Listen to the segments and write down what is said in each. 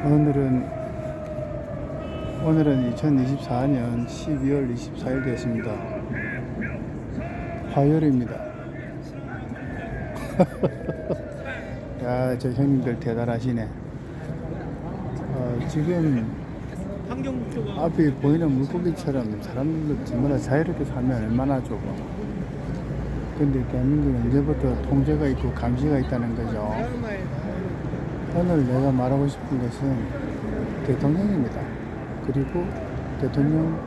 오늘은 2024년 12월 24일 됐습니다. 화요일입니다. 야, 저 형님들 대단하시네. 지금 앞에 보이는 물고기처럼 사람들 정말 자유롭게 살면 얼마나 좋고. 근데 대한민국은 언제부터 통제가 있고 감시가 있다는 거죠. 오늘 내가 말하고 싶은 것은 대통령입니다. 그리고 대통령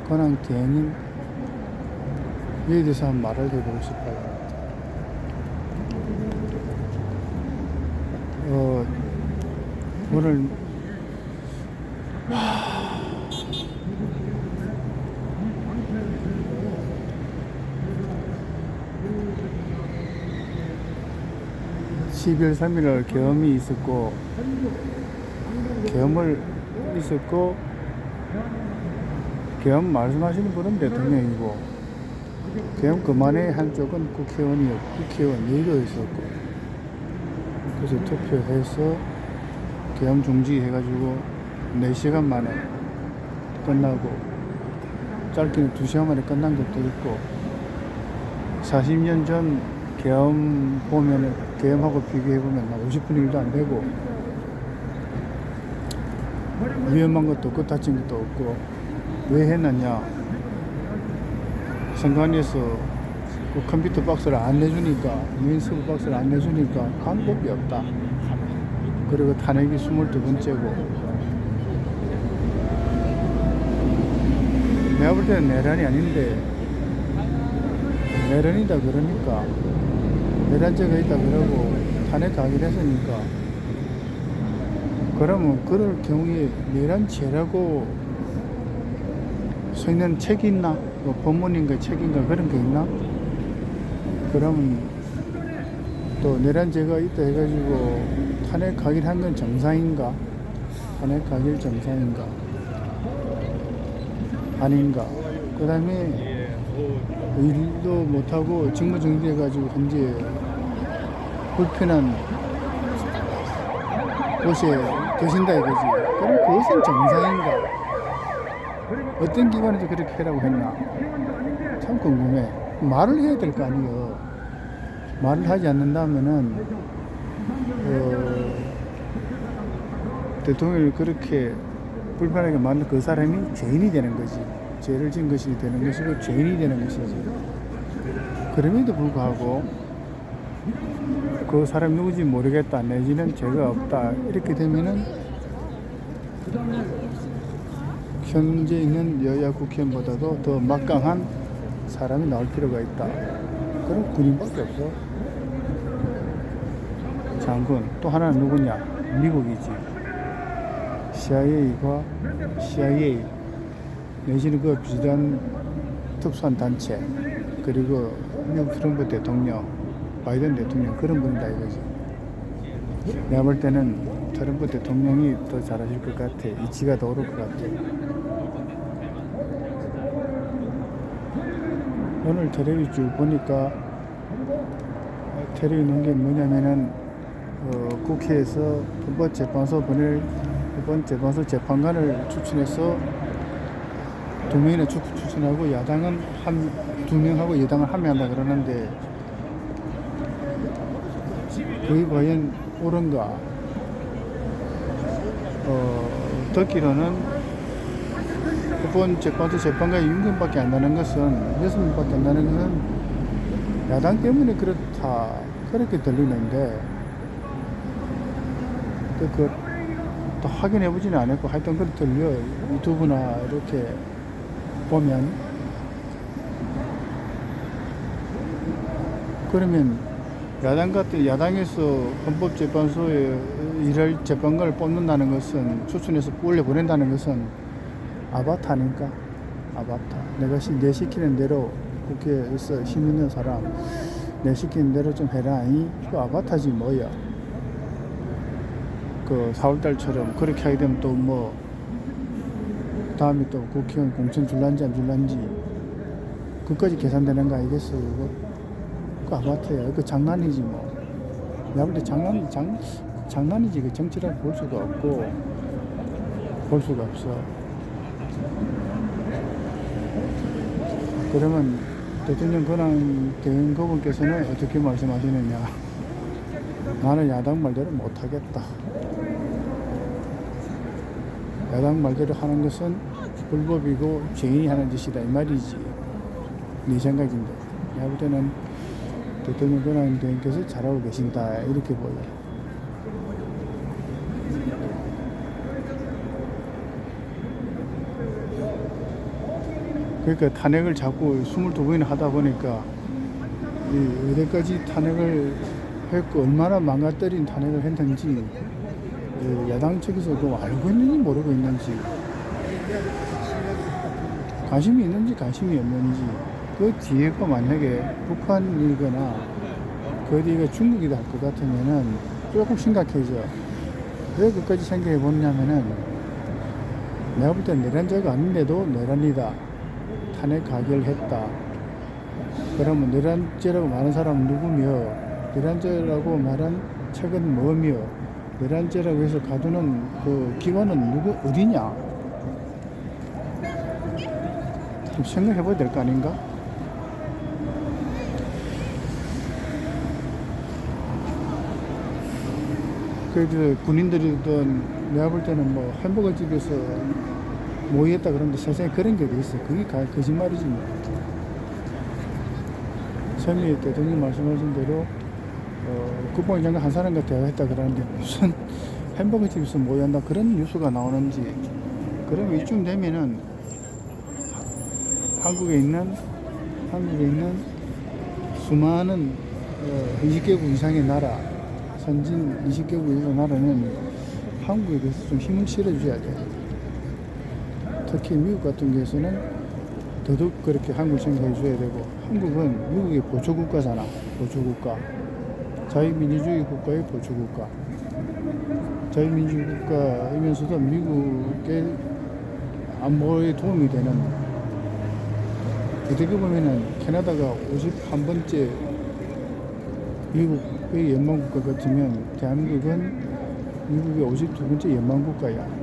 권한 개혁인 이에 대해서 한번 말을 해보고 싶어요. 오늘 12월 3일 계엄이 있었고, 계엄 말씀하시는 분은 대통령이고, 계엄 그만의 한쪽은 국회의원 얘기가 있었고, 그래서 투표해서 계엄 중지해가지고 4시간 만에 끝나고, 짧게는 2시간 만에 끝난 것도 있고, 40년 전 계엄하고 비교해보면 50분의 1도 안 되고, 위험한 것도 없고 다친 것도 없고. 왜 했느냐? 선관위에서 그 컴퓨터 박스를 안 내주니까, 메인서버 박스를 안 내주니까 방법이 없다. 그리고 탄핵이 22번째고, 내가 볼 때는 내란이 아닌데, 내란이다 그러니까, 내란죄가 있다 그러고 탄핵 가기로 했으니까, 그러면 그럴 경우에 내란죄라고 써있는 책이 있나? 뭐 법문인가 책인가 그런 게 있나? 그러면 또 내란죄가 있다 해가지고 탄핵 가기로 한 건 정상인가? 탄핵 가길 정상인가? 아닌가? 그 다음에 일도 못하고 직무정지해가지고 현재 불편한 곳에 계신다 이거지. 그럼 그것은 정상인가? 어떤 기관에서 그렇게 하라고 했나? 참 궁금해. 말을 해야 될 거 아니에요. 말을 하지 않는다면은 대통령을 그렇게 불편하게 만든 그 사람이 죄인이 되는 거지. 죄를 지은 것이 되는 것이고 죄인이 되는 것이지. 그럼에도 불구하고 그 사람 누구지 모르겠다, 내지는 죄가 없다, 이렇게 되면은 현재 있는 여야 국회의원보다도 더 막강한 사람이 나올 필요가 있다. 그럼 군인밖에 없어. 장군. 또 하나는 누구냐? 미국이지. CIA 내지는 그 비슷한 특수한 단체, 그리고 미국 트럼프 대통령, 바이든 대통령, 그런 분이다 이거지. 내가 볼 때는 트럼프 대통령이 더 잘하실 것 같아. 이치가 더 오를 것 같아. 오늘 텔레비 쭉 보니까 텔레비 놓은 게 뭐냐면은 국회에서 헌법재판소 재판관을 추천해서 2명이나 추천하고, 야당은 2명하고 여당은 1명 한다 그러는데, 그게 과연 옳은가? 듣기로는 헌법재판소 재판관이 6명밖에 안 나는 것은, 6명밖에 안 나는 것은 야당 때문에 그렇다, 그렇게 들리는데, 또 확인해보지는 않았고, 하여튼 그렇게 들려. 유튜브나 이렇게 보면. 그러면 야당에서 헌법재판소에 일할 재판관을 뽑는다는 것은, 추천해서 올려보낸다는 것은 아바타 아닌가? 아바타. 내 시키는 대로, 국회에서 힘 있는 사람 내 시키는 대로 좀 해라. 이거 아바타지 뭐야. 그 4월달처럼 그렇게 하게 되면 또 뭐 다음에 또 국회의원 공천 줄란지 안 줄란지 그까지 계산되는 거 아니겠어? 이거 그 아바타야. 그 장난이지 뭐. 내가 볼 때 장난이지. 그 정치라고 볼 수도 없고 볼 수가 없어. 그러면 대통령 권한 대행거분께서는 어떻게 말씀하시느냐. 나는 야당 말대로 못하겠다. 야당 말대로 하는 것은 불법이고 죄인이 하는 짓이다 이 말이지. 네 생각인데 내가 볼 때는 대통령 권한 대행께서 잘하고 계신다 이렇게 보여. 그러니까 탄핵을 자꾸 22번이나 하다 보니까 이 어디까지 탄핵을 했고 얼마나 망가뜨린 탄핵을 했는지 야당 측에서 그거 알고 있는지 모르고 있는지 관심이 있는지 관심이 없는지 그 뒤에가 만약에 북한이거나 그 뒤가 중국이다 할 것 같으면은 조금 심각해져. 왜 그까지 생각해 보냐면은 내가 볼 땐 내란죄가 아닌데도 내란이다. 탄핵 가결했다. 그러면 내란죄라고 말하는 사람은 누구며 내란죄라고 말한 책은 뭐며 내란죄라고 해서 가두는 그 기관은 누구 어디냐? 좀 생각해 봐야 될 거 아닌가? 그래도 군인들이든 내가 볼 때는 뭐 햄버거 집에서 모의했다 그러는데 세상에 그런 게 어디 있어? 그게 거짓말이지 뭐. 처음에 대통령 말씀하신 대로 국방위 장관 한 사람과 대화했다 그러는데 무슨 햄버거 집에서 모의한다 그런 뉴스가 나오는지. 그러면 이쯤 되면은 한국에 있는 수많은 20개국 이상의 나라, 선진 20개국 이상의 나라는 한국에 대해서 좀 힘을 실어줘야 돼. 특히 미국 같은 경우에는 더더욱 그렇게 한국을 생각해 줘야 되고, 한국은 미국의 보초국가잖아. 보초국가. 자유민주주의 국가의 보초국가. 자유민주주의 국가이면서도 미국의 안보에 도움이 되는, 어떻게 보면은 캐나다가 51번째 미국의 연방국가 같으면 대한민국은 미국의 52번째 연방국가야.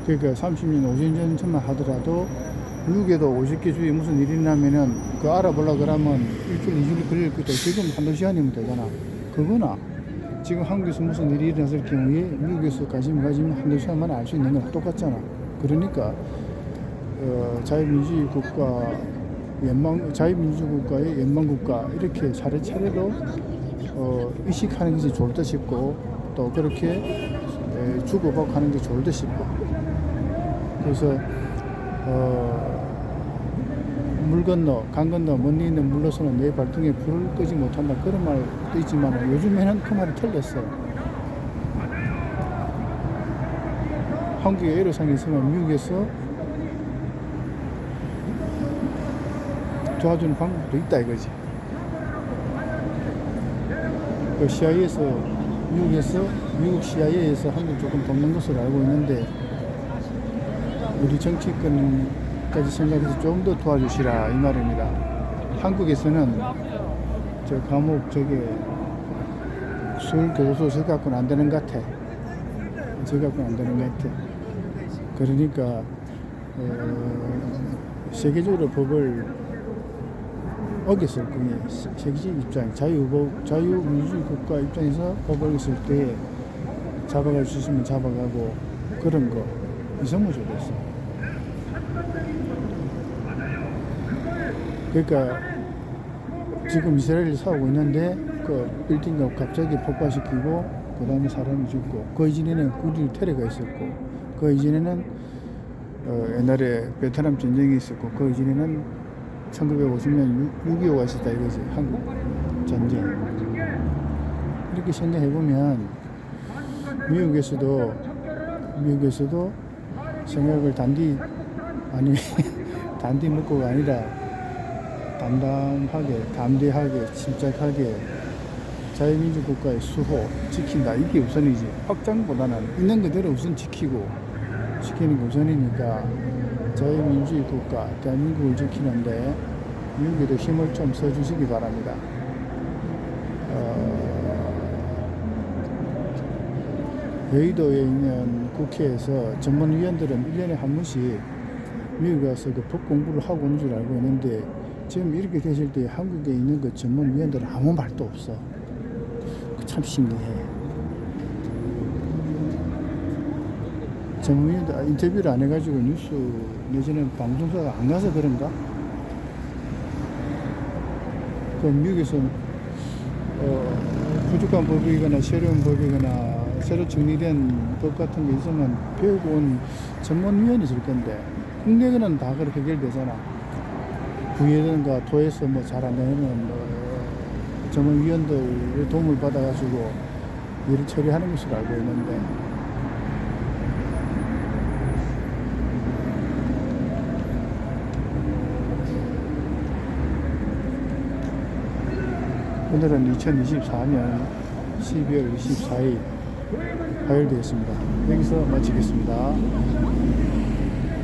그러니까 30년, 50년 전만 하더라도 미국에도 50개 주에 무슨 일이 나면은 그거 알아보려고 그러면 일주일, 2주일 걸릴 거다. 지금 한두 시간이면 되잖아. 그거나 지금 한국에서 무슨 일이 일어났을 경우에 미국에서 관심 가지면 한두 시간만 알 수 있는 거랑 똑같잖아. 그러니까 자유민주주의 국가, 자유민주주의 국가의 연방국가 이렇게 차례차례로 의식하는 것이 좋을 듯 싶고, 또 그렇게 주고받고 하는 게 좋을 듯 싶고. 그래서 물 건너, 강 건너 멀리 있는 물로서는 내 발등에 불을 끄지 못한다 그런 말도 있지만 요즘에는 그 말이 틀렸어. 한국에 애로사항이 있으면 미국에서 도와주는 방법도 있다 이거지. 그 CIA에서 미국 CIA에서 한국 조금 돕는 것으로 알고 있는데, 우리 정치권까지 생각해서 좀 더 도와주시라 이 말입니다. 한국에서는 저 감옥 저게 서울 교도소 저 갖고는 안 되는 것 같아. 저 갖고는 안 되는 것 같아. 그러니까 세계적으로 법을 어겼을 거예요. 세계적 입장, 자유민주주의 국가 입장에서 법을 어겼을 때 잡아갈 수 있으면 잡아가고 그런 거 있으면 좋겠어. 그러니까 지금 이스라엘이 싸우고 있는데 그 빌딩을 갑자기 폭파시키고 그 다음에 사람이 죽고, 그 이전에는 9.11 테러가 있었고, 그 이전에는 옛날에 베트남 전쟁이 있었고, 그 이전에는 1950년 6.25가 있었다 이거지. 한국 전쟁. 이렇게 생각해보면 미국에서도 생각을 단디 먹고가 아니라 담대하게 침착하게 자유민주 국가의 수호 지킨다. 이게 우선이지. 확장보다는 있는 그대로 우선 지키는 게 우선이니까 자유민주주의 국가 대한민국을 지키는데 미국에도 힘을 좀 써주시기 바랍니다. 여의도에 있는 국회에서 전문위원들은 1년에 한 번씩 미국에 가서 그 법 공부를 하고 오는 줄 알고 있는데 지금 이렇게 되실 때 한국에 있는 그 전문위원들은 아무 말도 없어. 참 신기해. 전문위원들 인터뷰를 안 해가지고 뉴스 내지는 방송사가 안 가서 그런가? 그 미국에서 부족한 법이거나 새로운 법이거나 새로 정리된 법 같은 게 있으면 배우고 온 전문위원이 있을 건데 국내에는 다 그렇게 해결되잖아. 구에든가 도에서 뭐 잘 안 되면 전문위원들의 도움을 받아가지고 일을 처리하는 것으로 알고 있는데 오늘은 2024년 12월 24일 화요일 되겠습니다. 여기서 마치겠습니다.